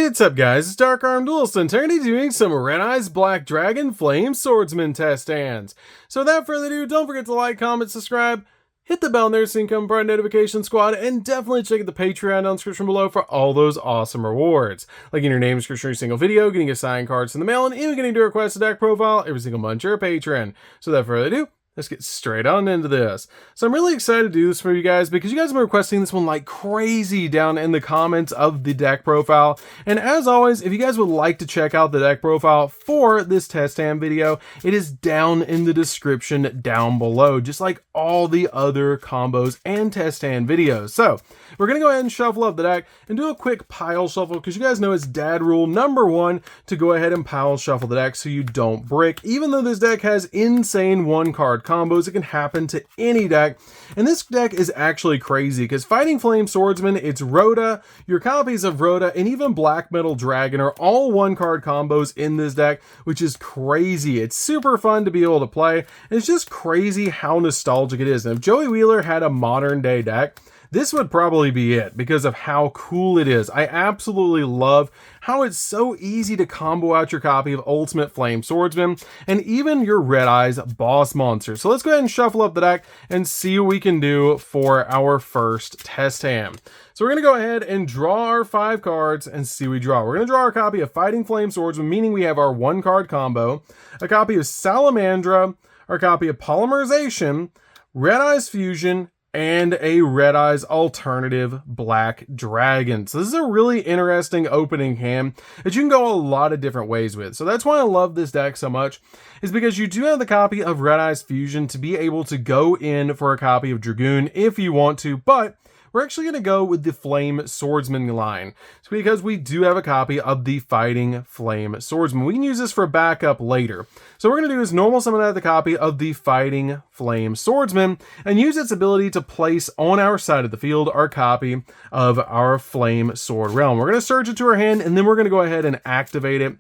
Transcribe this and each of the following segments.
What's up guys, it's DarkArmedDuelist and today doing some Red Eyes Black Dragon Flame Swordsman test hands. So without further ado, don't forget to like, comment, subscribe, hit the bell there so you can become part of Notification Squad, and definitely check out the Patreon down in the description below for all those awesome rewards. Like getting your name description for every single video, getting assigned cards in the mail, and even getting to request a deck profile every single month you're a patron. So without further ado, let's get straight on into this. So I'm really excited to do this for you guys because you guys have been requesting this one like crazy down in the comments of the deck profile. And as always, if you guys would like to check out the deck profile for this test hand video, it is down in the description down below, just like all the other combos and test hand videos. So we're going to go ahead and shuffle up the deck and do a quick pile shuffle because you guys know it's dad rule number one to go ahead and pile shuffle the deck so you don't brick. Even though this deck has insane one card combos, it can happen to any deck, and this deck is actually crazy because Fighting Flame Swordsman, it's Rhoda, your copies of Rhoda, and even Black Metal Dragon are all one card combos in this deck, which is crazy. It's super fun to be able to play, and it's just crazy how nostalgic it is. And if Joey Wheeler had a modern day deck, this would probably be it because of how cool it is. I absolutely love how it's so easy to combo out your copy of Ultimate Flame Swordsman and even your Red Eyes Boss Monster. So let's go ahead and shuffle up the deck and see what we can do for our first test hand. So we're going to go ahead and draw our 5 cards and see what we draw. We're going to draw our copy of Fighting Flame Swordsman, meaning we have our 1 card combo, a copy of Salamandra, our copy of Polymerization, Red Eyes Fusion, and a Red Eyes alternative Black Dragon. So this is a really interesting opening hand that you can go a lot of different ways with. So that's why I love this deck so much, is because you do have the copy of Red Eyes Fusion to be able to go in for a copy of Dragoon if you want to, but we're actually going to go with the Flame Swordsman line. It's because we do have a copy of the Fighting Flame Swordsman. We can use this for backup later. So what we're going to do is normal summon out the copy of the Fighting Flame Swordsman and use its ability to place on our side of the field our copy of our Flame Sword Realm. We're going to search it to our hand, and then we're going to go ahead and activate it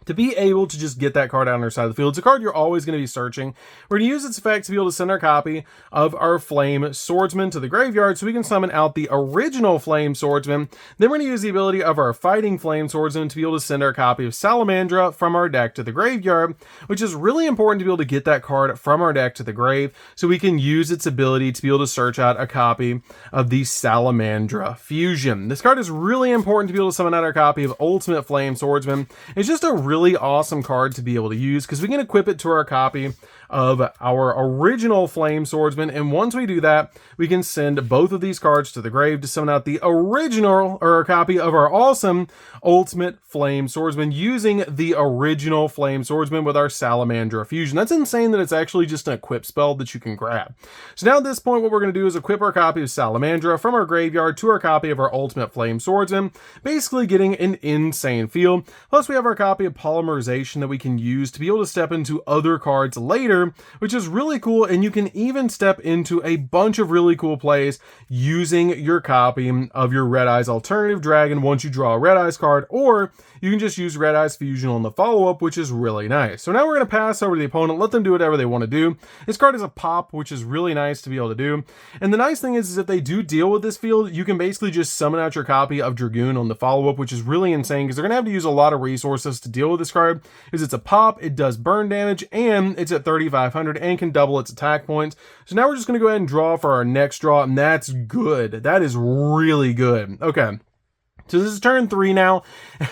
to be able to just get that card out on our side of the field. It's a card you're always going to be searching. We're going to use its effect to be able to send our copy of our Flame Swordsman to the graveyard so we can summon out the original Flame Swordsman. Then we're going to use the ability of our Fighting Flame Swordsman to be able to send our copy of Salamandra from our deck to the graveyard, which is really important to be able to get that card from our deck to the grave so we can use its ability to be able to search out a copy of the Salamandra Fusion. This card is really important to be able to summon out our copy of Ultimate Flame Swordsman. It's just a really awesome card to be able to use because we can equip it to our copy of our original Flame Swordsman, and once we do that, we can send both of these cards to the grave to summon out the original, or a copy of our awesome Ultimate Flame Swordsman using the original Flame Swordsman with our Salamandra Fusion. That's insane that it's actually just an equip spell that you can grab. So now at this point, what we're going to do is equip our copy of Salamandra from our graveyard to our copy of our Ultimate Flame Swordsman, basically getting an insane feel. Plus we have our copy of Polymerization that we can use to be able to step into other cards later, which is really cool, and you can even step into a bunch of really cool plays using your copy of your Red Eyes Alternative Dragon once you draw a Red Eyes card, or you can just use Red Eyes Fusion on the follow-up, which is really nice. So now we're going to pass over to the opponent, let them do whatever they want to do. This card is a pop, which is really nice to be able to do, and the nice thing is if they do deal with this field, you can basically just summon out your copy of Dragoon on the follow-up, which is really insane because they're going to have to use a lot of resources to deal with this card, because it's a pop, it does burn damage, and it's at 3,500 and can double its attack points. So now we're just going to go ahead and draw for our next draw, and that's good. That is really good. Okay. So this is turn 3 now.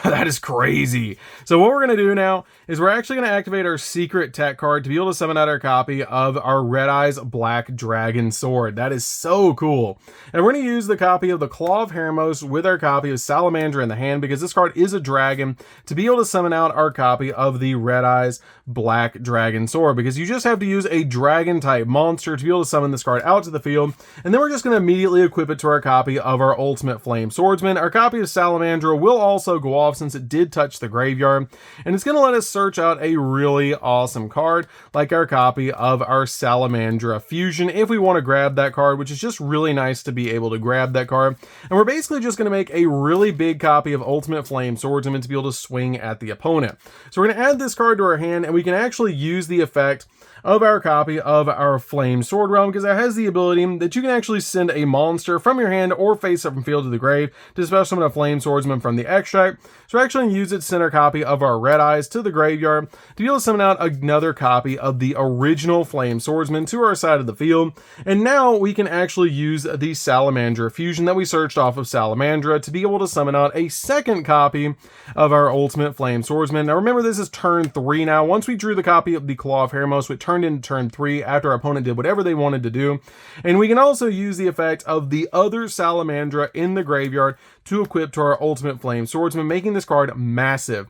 That is crazy. So what we're going to do now is we're actually going to activate our secret tech card to be able to summon out our copy of our Red Eyes Black Dragon Sword. That is so cool. And we're going to use the copy of the Claw of Hermos with our copy of Salamandra in the hand because this card is a dragon to be able to summon out our copy of the Red Eyes Black Dragon Sword, because you just have to use a dragon type monster to be able to summon this card out to the field. And then we're just going to immediately equip it to our copy of our Ultimate Flame Swordsman. Our copy of Salamandra will also go off since it did touch the graveyard, and it's going to let us search out a really awesome card like our copy of our Salamandra Fusion if we want to grab that card, which is just really nice to be able to grab that card. And we're basically just going to make a really big copy of Ultimate Flame Swordsman to be able to swing at the opponent. So we're going to add this card to our hand, and we can actually use the effect of our copy of our Flame Sword Realm, because it has the ability that you can actually send a monster from your hand or face up from field to the grave to special summon a Flame Swordsman from the extract. So we're actually going to use it to send our copy of our Red Eyes to the graveyard to be able to summon out another copy of the original Flame Swordsman to our side of the field. And now we can actually use the Salamandra fusion that we searched off of Salamandra to be able to summon out a second copy of our ultimate Flame Swordsman. Now remember, this is turn 3 now. Once we drew the copy of the Claw of Hermos, it turned into turn 3 after our opponent did whatever they wanted to do. And we can also use the effect of the other Salamandra in the graveyard to equip to our ultimate Flame Swordsman, making this card massive.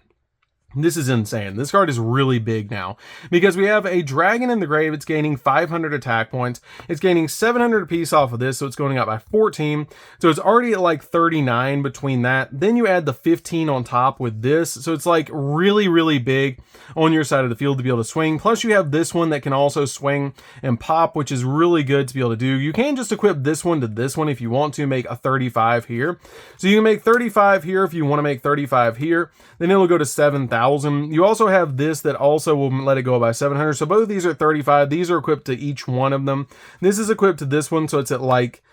This is insane. This card is really big now because we have a dragon in the grave. It's gaining 500 attack points. It's gaining 700 apiece off of this, so it's going up by 14. So it's already at like 39 between that. Then you add the 15 on top with this. So it's like really, really big on your side of the field to be able to swing. Plus you have this one that can also swing and pop, which is really good to be able to do. You can just equip this one to this one if you want to make a 35 here. So you can make 35 here if you want to make 35 here. Then it'll go to 7,000. You also have this that also will let it go by 700. So both of these are 35. These are equipped to each one of them. This is equipped to this one, so it's at like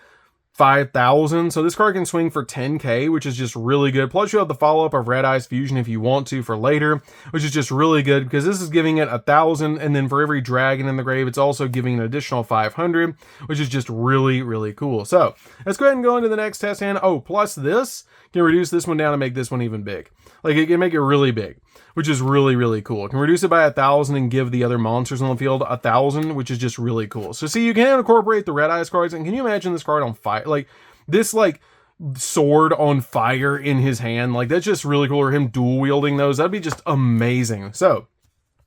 5,000. So this card can swing for 10k, which is just really good. Plus you have the follow-up of Red Eyes Fusion if you want to for later, which is just really good because this is giving it 1,000, and then for every dragon in the grave it's also giving an additional 500, which is just really, really cool. So let's go ahead and go into the next test hand. Oh, plus this can reduce this one down and make this one even big. Like it can make it really big, which is really, really cool. It can reduce it by 1,000 and give the other monsters on the field 1,000, which is just really cool. So see, you can incorporate the Red Eyes cards, and can you imagine this card on fire? Like this, like sword on fire in his hand. Like that's just really cool. Or him dual wielding those. That'd be just amazing. So,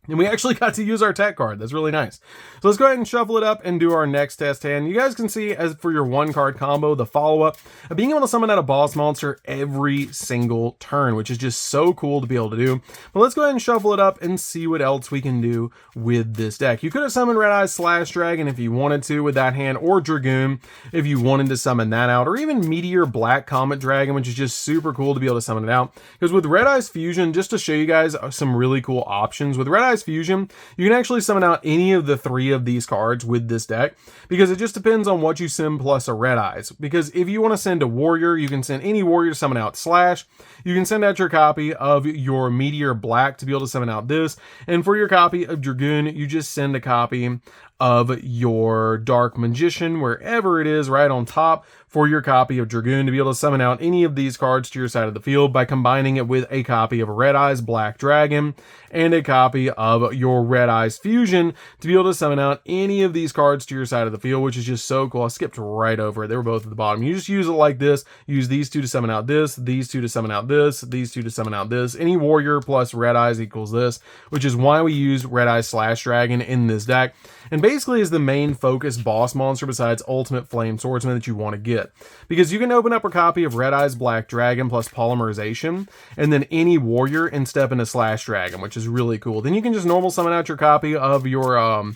and we actually got to use our tech card. That's really nice. So let's go ahead and shuffle it up and do our next test hand. You guys can see, as for your 1-card combo, the follow-up of being able to summon out a boss monster every single turn, which is just so cool to be able to do. But let's go ahead and shuffle it up and see what else we can do with this deck. You could have summoned Red Eyes Slash Dragon if you wanted to with that hand, or Dragoon if you wanted to summon that out, or even Meteor Black Comet Dragon, which is just super cool to be able to summon it out. Because with Red Eyes Fusion, just to show you guys some really cool options, with Red Eyes Fusion, you can actually summon out any of the 3 of these cards with this deck, because it just depends on what you send plus a Red Eyes. Because if you want to send a warrior, you can send any warrior to summon out Slash. You can send out your copy of your Meteor Black to be able to summon out this. And for your copy of Dragoon, you just send a copy of your Dark Magician, wherever it is, right on top, for your copy of Dragoon to be able to summon out any of these cards to your side of the field by combining it with a copy of Red Eyes Black Dragon and a copy of your Red Eyes Fusion to be able to summon out any of these cards to your side of the field, which is just so cool. I skipped right over it. They were both at the bottom. You just use it like this. Use these 2 to summon out this, these 2 to summon out this, these 2 to summon out this. Any warrior plus Red Eyes equals this, which is why we use Red Eyes Slash Dragon in this deck. And basically is the main focus boss monster besides Ultimate Flame Swordsman that you want to get. Because you can open up a copy of Red Eyes Black Dragon plus Polymerization, and then any warrior and step into Slash Dragon, which is really cool. Then you can just normal summon out your copy of your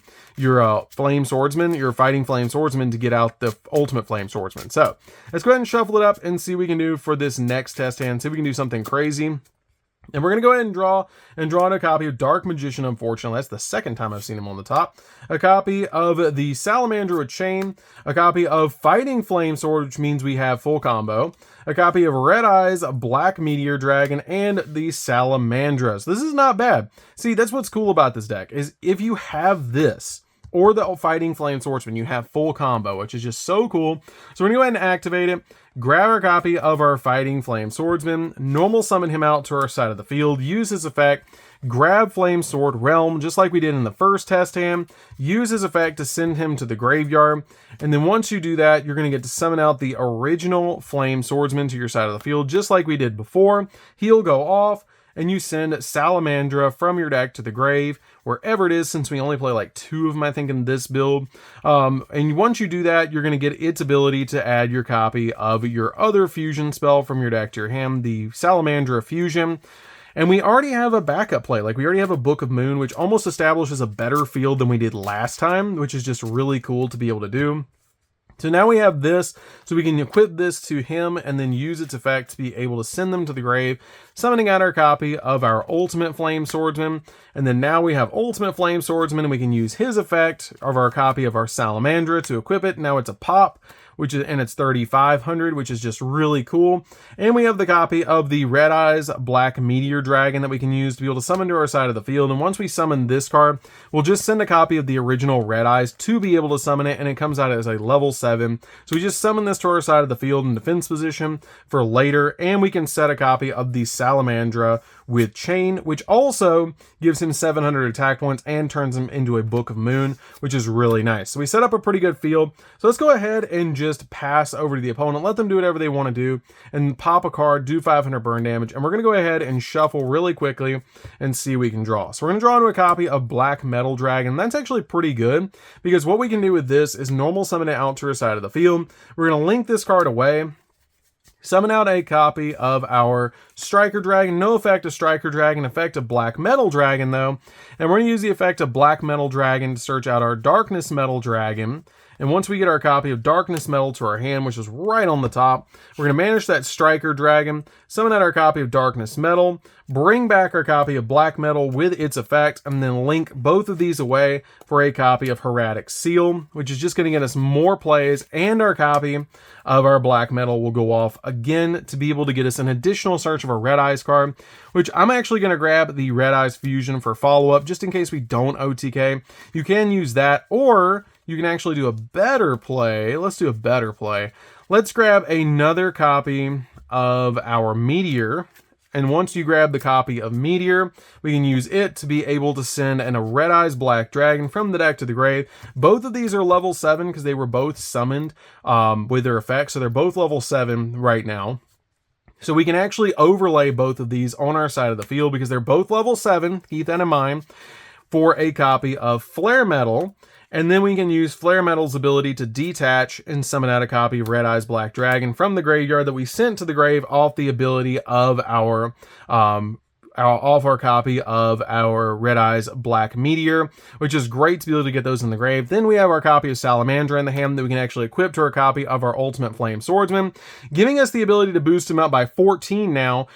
Flame Swordsman, your Fighting Flame Swordsman, to get out the Ultimate Flame Swordsman. So let's go ahead and shuffle it up and see what we can do for this next test hand. See if we can do something crazy. And we're going to go ahead and draw a copy of Dark Magician, unfortunately. That's the second time I've seen him on the top. A copy of the Salamander with Chain. A copy of Fighting Flame Sword, which means we have full combo. A copy of Red Eyes, Black Meteor Dragon, and the Salamandra. So this is not bad. See, that's what's cool about this deck, is if you have this, or the Fighting Flame Swordsman, you have full combo, which is just so cool. So we're going to go ahead and activate it. Grab our copy of our Fighting Flame Swordsman, normal summon him out to our side of the field, use his effect, grab Flame Sword Realm, just like we did in the first test hand, use his effect to send him to the graveyard, and then once you do that, you're going to get to summon out the original Flame Swordsman to your side of the field, just like we did before. He'll go off, and you send Salamandra from your deck to the grave, wherever it is, since we only play like 2 of them, I think, in this build. And once you do that, you're going to get its ability to add your copy of your other fusion spell from your deck to your hand, the Salamandra Fusion. And we already have a backup play. Like, we already have a Book of Moon, which almost establishes a better field than we did last time, which is just really cool to be able to do. So now we have this, so we can equip this to him and then use its effect to be able to send them to the grave, summoning out our copy of our Ultimate Flame Swordsman. And then now we have Ultimate Flame Swordsman, and we can use his effect of our copy of our Salamandra to equip it. Now it's a pop, and it's 3,500, which is just really cool. And we have the copy of the Red Eyes Black Meteor Dragon that we can use to be able to summon to our side of the field. And once we summon this card, we'll just send a copy of the original Red Eyes to be able to summon it, and it comes out as a level 7. So we just summon this to our side of the field in defense position for later, and we can set a copy of the Salamandra with Chain, which also gives him 700 attack points and turns him into a Book of Moon, which is really nice. So we set up a pretty good field. So let's go ahead and just pass over to the opponent, let them do whatever they want to do, and pop a card, do 500 burn damage, and we're going to go ahead and shuffle really quickly and see what we can draw. So we're going to draw into a copy of Black Metal Dragon. That's actually pretty good, because what we can do with this is normal summon it out to our side of the field. We're going to link this card away, summon out a copy of our Striker Dragon. No effect of Striker Dragon, effect of Black Metal Dragon though. And we're going to use the effect of Black Metal Dragon to search out our Darkness Metal Dragon. And once we get our copy of Darkness Metal to our hand, which is right on the top, we're going to manage that Striker Dragon, summon out our copy of Darkness Metal, bring back our copy of Black Metal with its effect, and then link both of these away for a copy of Hieratic Seal, which is just going to get us more plays, and our copy of our Black Metal will go off again to be able to get us an additional search of a Red Eyes card, which I'm actually going to grab the Red Eyes Fusion for follow-up, just in case we don't OTK. You can use that, or you can actually do a better play. Let's do a better play. Let's grab another copy of our Meteor. And once you grab the copy of Meteor, we can use it to be able to send a Red Eyes Black Dragon from the deck to the grave. Both of these are level 7 because they were both summoned with their effects. So they're both level 7 right now. So we can actually overlay both of these on our side of the field because they're both level 7. Keep that in mind. For a copy of Flare Metal. And then we can use Flare Metal's ability to detach and summon out a copy of Red Eyes Black Dragon from the graveyard that we sent to the grave off the ability of our copy of our Red Eyes Black Meteor, which is great to be able to get those in the grave. Then we have our copy of Salamandra in the hand that we can actually equip to our copy of our Ultimate Flame Swordsman, giving us the ability to boost him up by 14 now,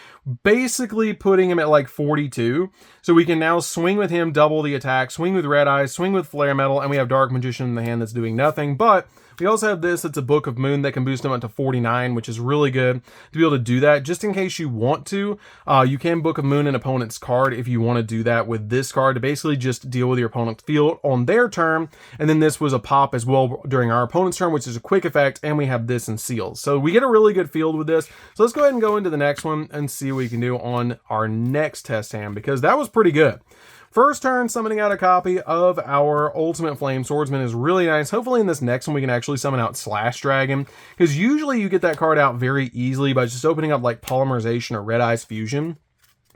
basically putting him at like 42. So we can now swing with him, double the attack, swing with Red Eyes, swing with Flare Metal, and we have Dark Magician in the hand that's doing nothing. But we also have this, it's a Book of Moon that can boost him up to 49, which is really good to be able to do that. Just in case you want to, you can Book of Moon an opponent's card if you want to do that with this card to basically just deal with your opponent's field on their turn. And then this was a pop as well during our opponent's turn, which is a quick effect, and we have this in seals. So we get a really good field with this. So let's go ahead and go into the next one and see what we can do on our next test hand, because that was pretty good. First turn, summoning out a copy of our Ultimate Flame Swordsman is really nice. Hopefully in this next one we can actually summon out Slash Dragon, because usually you get that card out very easily by just opening up like Polymerization or Red Eyes Fusion,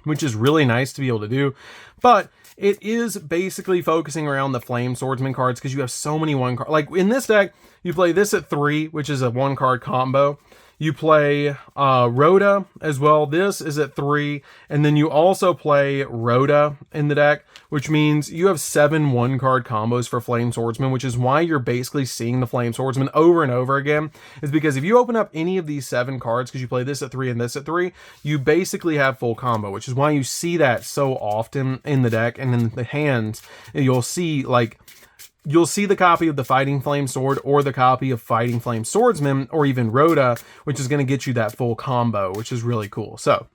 which is really nice to be able to do. But it is basically focusing around the Flame Swordsman cards because you have so many one card. Like in this deck, you play this at 3, which is a 1-card combo. You play Rhoda as well. This is at 3. And then you also play Rhoda in the deck, which means you have 7 1-card combos for Flame Swordsman, which is why you're basically seeing the Flame Swordsman over and over again. Is because if you open up any of these 7 cards, because you play this at 3 and this at 3, you basically have full combo, which is why you see that so often in the deck and in the hands. And you'll see the copy of the Fighting Flame Sword or the copy of Fighting Flame Swordsman or even Rhoda, which is going to get you that full combo, which is really cool. So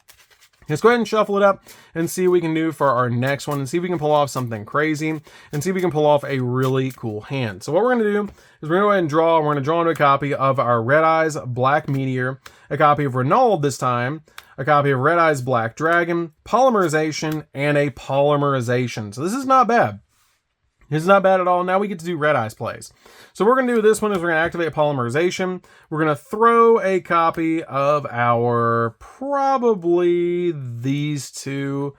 let's go ahead and shuffle it up and see what we can do for our next one and see if we can pull off something crazy and see if we can pull off a really cool hand. So what we're going to do is we're going to go ahead and draw. We're going to draw into a copy of our Red Eyes Black Meteor, a copy of Renault this time, a copy of Red Eyes Black Dragon, Polymerization, and a Polymerization. So this is not bad. It's not bad at all. Now we get to do Red Eyes plays. So what we're going to do this one is we're going to activate Polymerization. We're going to throw a copy of our probably these two.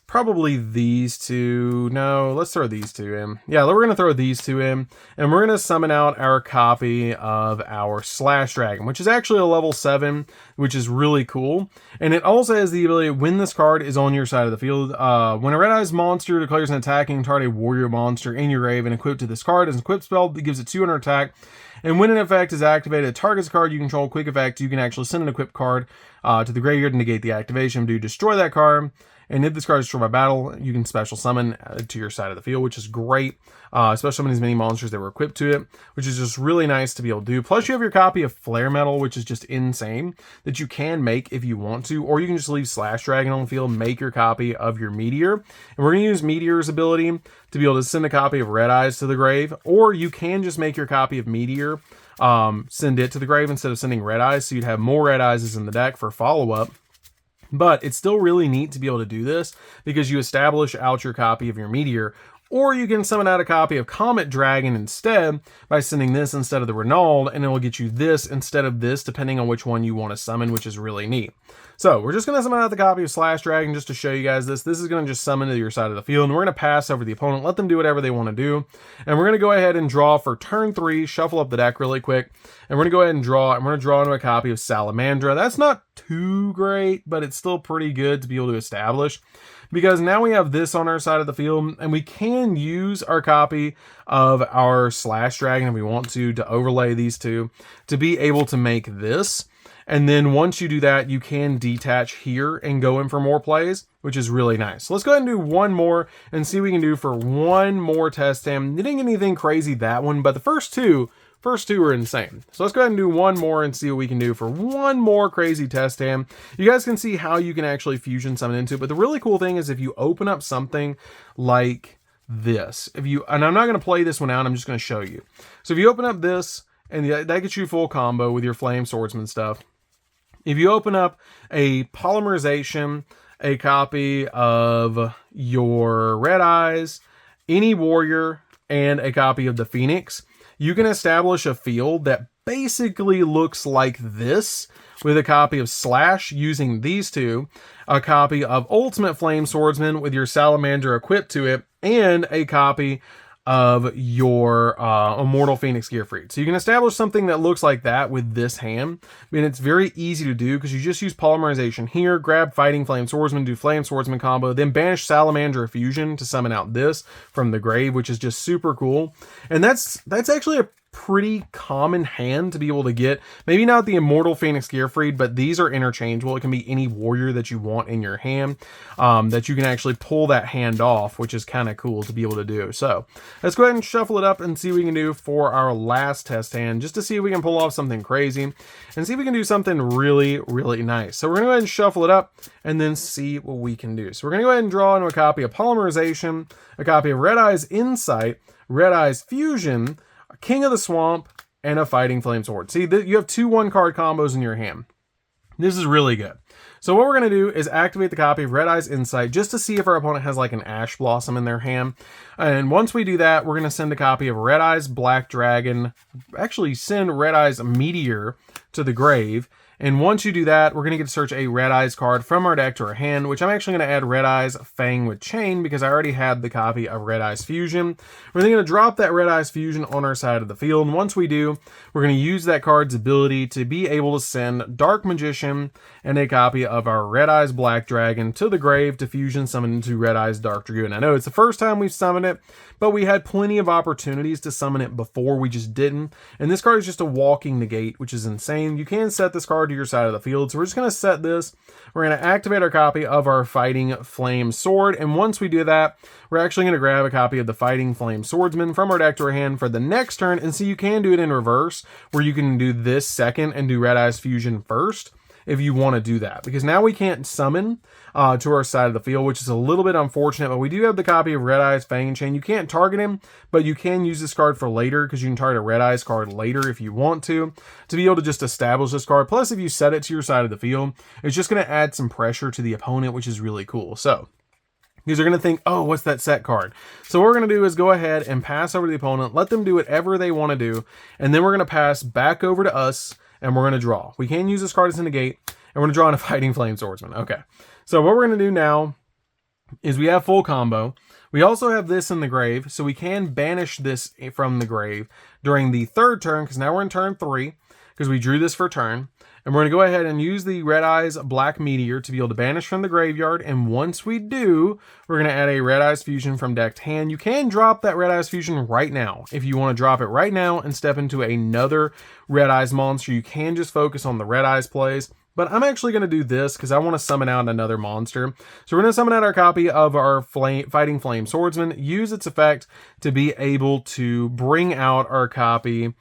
No, let's throw these two in. Yeah, we're going to throw these two in. And we're going to summon out our copy of our Slash Dragon, which is actually a level 7, which is really cool. And it also has the ability, when this card is on your side of the field, when a Red Eyes monster declares an attacking target warrior monster in your grave and equipped to this card as an equipped spell that gives it 200 attack. And when an effect is activated, it targets a card you control, quick effect, you can actually send an equipped card to the graveyard to negate the activation. Do destroy that card. And if this card is destroyed by battle, you can special summon to your side of the field, which is great. Especially when these mini monsters that were equipped to it, which is just really nice to be able to do. Plus, you have your copy of Flare Metal, which is just insane, that you can make if you want to, or you can just leave Slash Dragon on the field, make your copy of your Meteor. And we're going to use Meteor's ability to be able to send a copy of Red Eyes to the grave, or you can just make your copy of Meteor, send it to the grave instead of sending Red Eyes, so you'd have more Red Eyes in the deck for follow-up. But it's still really neat to be able to do this because you establish out your copy of your Meteor, or you can summon out a copy of Comet Dragon instead by sending this instead of the Renault, and it will get you this instead of this, depending on which one you want to summon, which is really neat. So we're just going to summon out the copy of Slash Dragon just to show you guys this. This is going to just summon to your side of the field, and we're going to pass over the opponent, let them do whatever they want to do. And we're going to go ahead and draw for turn 3, shuffle up the deck really quick, and we're going to go ahead and draw. I'm going to draw into a copy of Salamandra. That's not too great, but it's still pretty good to be able to establish, because now we have this on our side of the field, and we can use our copy of our Slash Dragon if we want to overlay these two to be able to make this. And then once you do that, you can detach here and go in for more plays, which is really nice. So let's go ahead and do one more and see what we can do for one more test hand. Didn't get anything crazy that one, but the first two are insane. So let's go ahead and do one more and see what we can do for one more crazy test hand. You guys can see how you can actually fusion summon into it, but the really cool thing is if you open up something like this, and I'm not going to play this one out, I'm just going to show you. So if you open up this, and that gets you full combo with your Flame Swordsman stuff. If you open up a Polymerization, a copy of your Red Eyes, any Warrior, and a copy of the Phoenix, you can establish a field that basically looks like this with a copy of Slash using these two, a copy of Ultimate Flame Swordsman with your Salamander equipped to it, and a copy of your Immortal Phoenix Gearfried. So you can establish something that looks like that with this hand. I mean, it's very easy to do because you just use Polymerization here, grab Fighting Flame Swordsman, do Flame Swordsman combo, then banish Salamander Fusion to summon out this from the grave, which is just super cool. And that's actually a pretty common hand to be able to get. Maybe not the Immortal Phoenix Gearfried, but these are interchangeable. It can be any warrior that you want in your hand, that you can actually pull that hand off, which is kind of cool to be able to do. So let's go ahead and shuffle it up and see what we can do for our last test hand, just to see if we can pull off something crazy and see if we can do something really, really nice. So we're gonna go ahead and shuffle it up and then see what we can do. So we're gonna go ahead and draw into a copy of Polymerization, a copy of Red Eyes Insight, Red Eyes Fusion, King of the Swamp, and a Fighting Flame Sword. See, you have 2 1-card combos in your hand. This is really good. So what we're going to do is activate the copy of Red Eyes Insight just to see if our opponent has like an Ash Blossom in their hand. And once we do that, we're going to send a copy of Red Eyes Black Dragon, actually send Red Eyes Meteor to the grave. And once you do that, we're going to get to search a Red Eyes card from our deck to our hand, which I'm actually going to add Red Eyes Fang with Chain because I already had the copy of Red Eyes Fusion. We're then going to drop that Red Eyes Fusion on our side of the field. And once we do, we're going to use that card's ability to be able to send Dark Magician and a copy of our Red Eyes Black Dragon to the grave to fusion summon into Red Eyes Dark Dragoon. I know it's the first time we've summoned it, but we had plenty of opportunities to summon it before, we just didn't. And this card is just a walking negate, which is insane. You can set this card to your side of the field. So we're just going to set this. We're going to activate our copy of our Fighting Flame Sword. And once we do that, we're actually going to grab a copy of the Fighting Flame Swordsman from our deck to our hand for the next turn. And so you can do it in reverse, where you can do this second and do Red Eyes Fusion first, if you want to do that, because now we can't summon to our side of the field, which is a little bit unfortunate, but we do have the copy of Red Eyes Fang and Chain. You can't target him, but you can use this card for later, because you can target a Red Eyes card later if you want to be able to just establish this card. Plus, if you set it to your side of the field, it's just going to add some pressure to the opponent, which is really cool. So because they're going to think, oh, what's that set card? So what we're going to do is go ahead and pass over to the opponent, let them do whatever they want to do, and then we're going to pass back over to us, and we're going to draw. We can use this card as a negate, and we're going to draw in a Fighting Flame Swordsman. Okay, so what we're going to do now is we have full combo. We also have this in the grave, so we can banish this from the grave during the third turn, because now we're in turn 3, because we drew this for turn. And we're going to go ahead and use the Red Eyes Black Meteor to be able to banish from the graveyard. And once we do, we're going to add a Red Eyes Fusion from deck to hand. You can drop that Red Eyes Fusion right now. If you want to drop it right now and step into another Red Eyes monster, you can just focus on the Red Eyes plays. But I'm actually going to do this because I want to summon out another monster. So we're going to summon out our copy of our Fighting Flame Swordsman, use its effect to be able to bring out our copy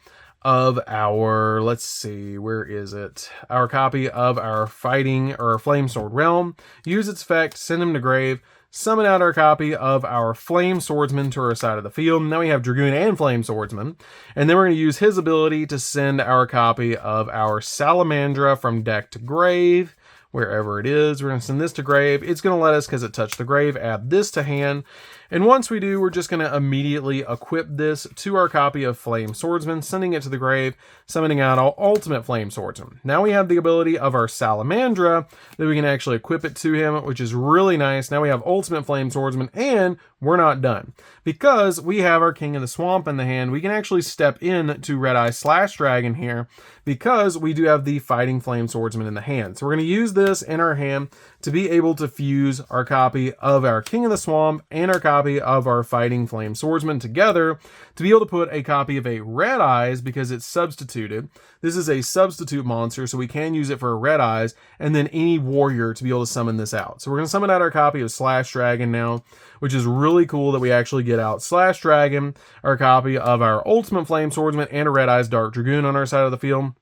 of our, let's see, where is it? Our copy of our Fighting or Flame Sword Realm, use its effect, send him to grave, summon out our copy of our Flame Swordsman to our side of the field. Now we have Dragoon and Flame Swordsman. And then we're going to use his ability to send our copy of our Salamandra from deck to grave, wherever it is. We're going to send this to grave. It's going to let us, because it touched the grave, add this to hand. And once we do, we're just going to immediately equip this to our copy of Flame Swordsman, sending it to the grave, summoning out our Ultimate Flame Swordsman. Now we have the ability of our Salamandra that we can actually equip it to him, which is really nice. Now we have Ultimate Flame Swordsman, and we're not done. Because we have our King of the Swamp in the hand, we can actually step in to Red Eye / Dragon here, because we do have the Fighting Flame Swordsman in the hand. So we're going to use this in our hand to be able to fuse our copy of our King of the Swamp and our copy of our Fighting Flame Swordsman together to be able to put a copy of a Red Eyes, because it's substituted. This is a substitute monster, so we can use it for a Red Eyes, and then any warrior to be able to summon this out. So we're going to summon out our copy of / Dragon now, which is really cool that we actually get out / Dragon, our copy of our Ultimate Flame Swordsman, and a Red Eyes Dark Dragoon on our side of the field.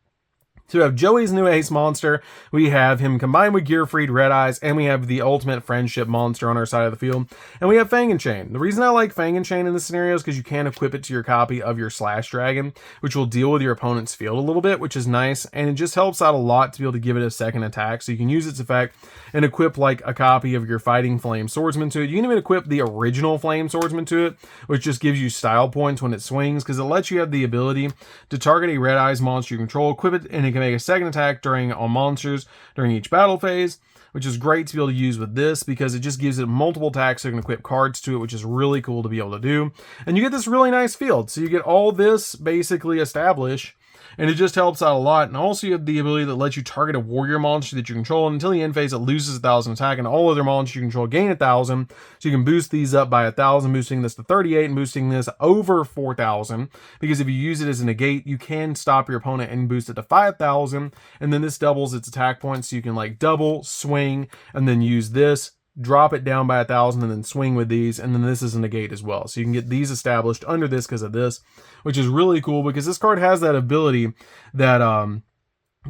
So we have Joey's new ace monster, we have him combined with Gearfried Red Eyes, and we have the Ultimate Friendship monster on our side of the field. And we have Fang and Chain. The reason I like Fang and Chain in this scenario is because you can equip it to your copy of your / Dragon, which will deal with your opponent's field a little bit, which is nice, and it just helps out a lot to be able to give it a second attack. So you can use its effect and equip like a copy of your Fighting Flame Swordsman to it. You can even equip the original Flame Swordsman to it, which just gives you style points when it swings, because it lets you have the ability to target a Red Eyes monster you control, equip it, and it can make a second attack during all monsters during each battle phase, which is great to be able to use with this because it just gives it multiple attacks so you can equip cards to it, which is really cool to be able to do. And you get this really nice field. So you get all this basically established, and it just helps out a lot. And also you have the ability that lets you target a warrior monster that you control, and until the end phase it loses 1,000 attack, and all other monsters you control gain 1,000. So you can boost these up by 1,000, boosting this to 38 and boosting this over 4,000, because if you use it as a negate, you can stop your opponent and boost it to 5,000, and then this doubles its attack points, so you can like double, swing, and then use this, drop it down by 1,000, and then swing with these, and then this is a negate as well. So you can get these established under this because of this, which is really cool because this card has that ability that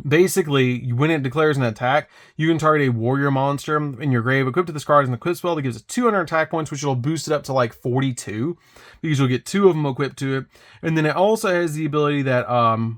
basically, when it declares an attack, you can target a warrior monster in your grave, equipped to this card as an equip spell that gives it 200 attack points, which will boost it up to like 42, because you'll get 2 of them equipped to it. And then it also has the ability that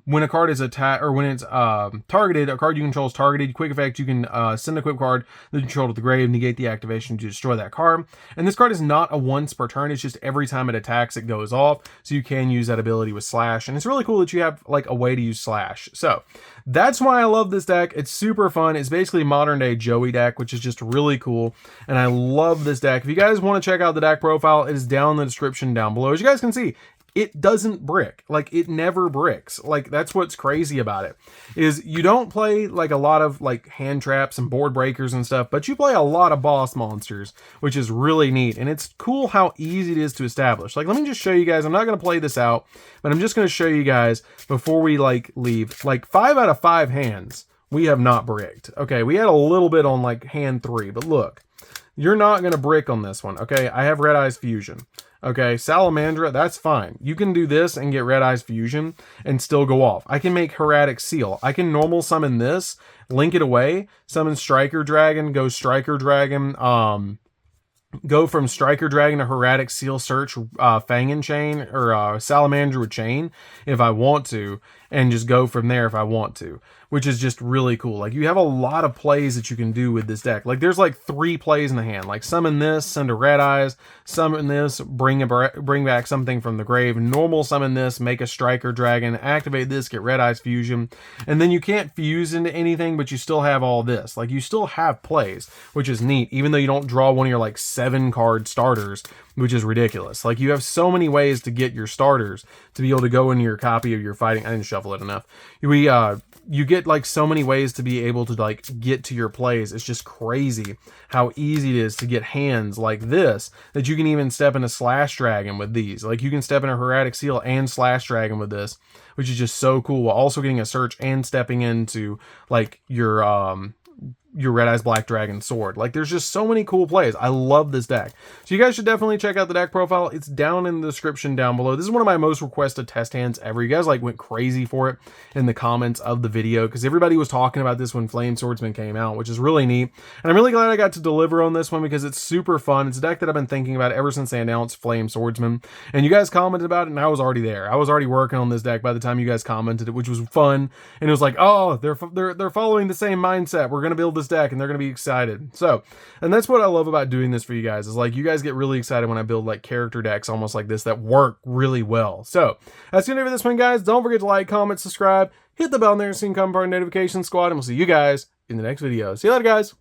when a card is attacked, or when it's targeted, a card you control is targeted, quick effect, you can send a equip card that you control to the grave, negate the activation to destroy that card. And this card is not a once per turn, it's just every time it attacks, it goes off. So you can use that ability with Slash, and it's really cool that you have like a way to use Slash. So that's why I love this deck. It's super fun. It's basically modern day Joey deck, which is just really cool. And I love this deck. If you guys want to check out the deck profile, it is down in the description down below. As you guys can see, it doesn't brick. Like, it never bricks. Like, that's what's crazy about it, is you don't play like a lot of like hand traps and board breakers and stuff, but you play a lot of boss monsters, which is really neat. And it's cool how easy it is to establish. Like, let me just show you guys. I'm not going to play this out, but I'm just going to show you guys before we like leave. Like 5 out of 5 hands we have not bricked. Okay, we had a little bit on like hand 3, but look, you're not going to brick on this one. Okay, I have Red Eyes Fusion. Okay, Salamandra, that's fine. You can do this and get Red Eyes Fusion and still go off. I can make Hieratic Seal. I can normal summon this, link it away, summon Striker Dragon, go Striker Dragon, go from Striker Dragon to Hieratic Seal, search Fang and Chain, or Salamandra with Chain if I want to, and just go from there if I want to, which is just really cool. Like, you have a lot of plays that you can do with this deck. Like, there's like 3 plays in the hand. Like, summon this, send a Red Eyes, summon this, bring back something from the grave, normal summon this, make a Striker Dragon, activate this, get Red Eyes Fusion, and then you can't fuse into anything, but you still have all this. Like, you still have plays, which is neat, even though you don't draw one of your like 7 card starters, which is ridiculous. Like, you have so many ways to get your starters to be able to go into your copy of your fighting. I didn't shuffle it enough. you get like so many ways to be able to like get to your plays. It's just crazy how easy it is to get hands like this, that you can even step into Slash Dragon with these. Like you can step into Hieratic Seal and Slash Dragon with this, which is just so cool, while also getting a search and stepping into like your Red Eyes Black Dragon sword. Like there's just so many cool plays. I love this deck. So you guys should definitely check out the deck profile. It's down in the description down below. This is one of my most requested test hands ever. You guys like went crazy for it in the comments of the video, because everybody was talking about this when Flame Swordsman came out, which is really neat. And I'm really glad I got to deliver on this one, because it's super fun. It's a deck that I've been thinking about ever since they announced Flame Swordsman. And you guys commented about it, and I was already there. I was already working on this deck by the time you guys commented it, which was fun. And it was like, oh, they're following the same mindset. We're gonna build this deck, and they're gonna be excited. So, and that's what I love about doing this for you guys, is like you guys get really excited when I build like character decks almost like this that work really well. So that's gonna be this one, guys. Don't forget to like, comment, subscribe, hit the bell there so you can become part of the notification squad, and we'll see you guys in the next video. See you later, guys.